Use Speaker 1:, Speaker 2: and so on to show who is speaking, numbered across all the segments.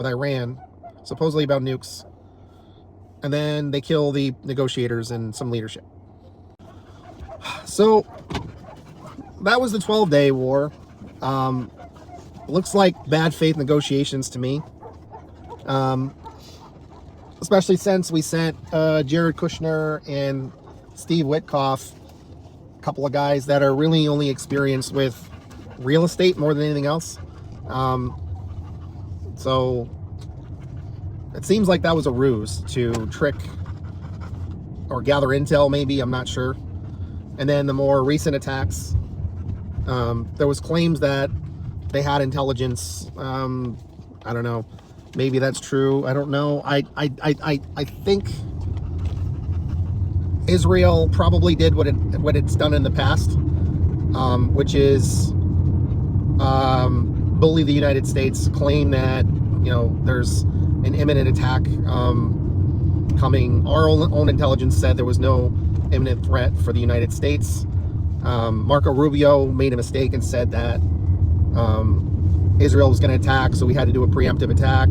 Speaker 1: with Iran, supposedly about nukes, and then they kill the negotiators and some leadership. So that was the 12-day war. Looks like bad faith negotiations to me, especially since we sent Jared Kushner and Steve Witkoff, a couple of guys that are really only experienced with real estate more than anything else. So it seems like that was a ruse to trick or gather intel, maybe, I'm not sure. And then the more recent attacks, there was claims that they had intelligence. I don't know, maybe that's true, I don't know. I think Israel probably did what it's done in the past, which is bully the United States, claim that, you know, there's an imminent attack coming. Our own intelligence said there was no imminent threat for the United States. Marco Rubio made a mistake and said that Israel was going to attack, so we had to do a preemptive attack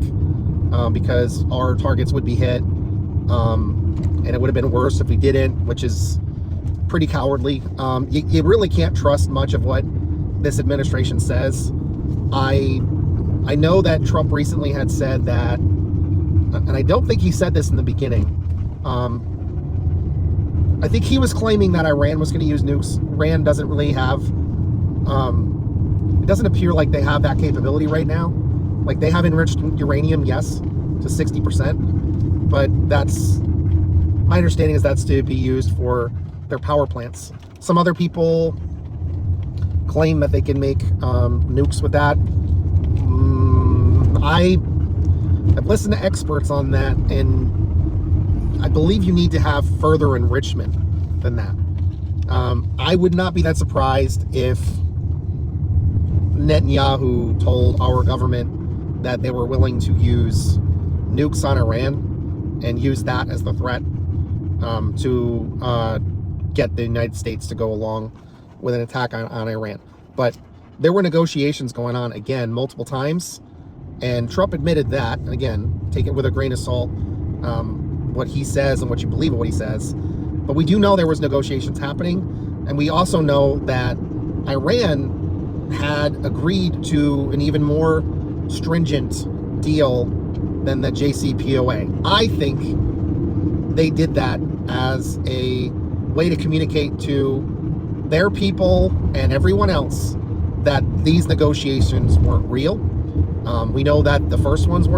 Speaker 1: because our targets would be hit, and it would have been worse if we didn't, which is pretty cowardly. You really can't trust much of what this administration says. I know that Trump recently had said that, and I don't think he said this in the beginning. I think he was claiming that Iran was going to use nukes. Iran doesn't really have, it doesn't appear like they have that capability right now. Like, they have enriched uranium, yes, to 60%, but that's, my understanding is that's to be used for their power plants. Some other people claim that they can make nukes with that. I've listened to experts on that, and I believe you need to have further enrichment than that. I would not be that surprised if Netanyahu told our government that they were willing to use nukes on Iran and use that as the threat to get the United States to go along with an attack on Iran. But there were negotiations going on, again, multiple times, and Trump admitted that. And again, take it with a grain of salt, what he says and what you believe of what he says. But we do know there was negotiations happening, and we also know that Iran had agreed to an even more stringent deal than the JCPOA. I think they did that as a way to communicate to their people and everyone else that these negotiations weren't real. We know that the first ones were.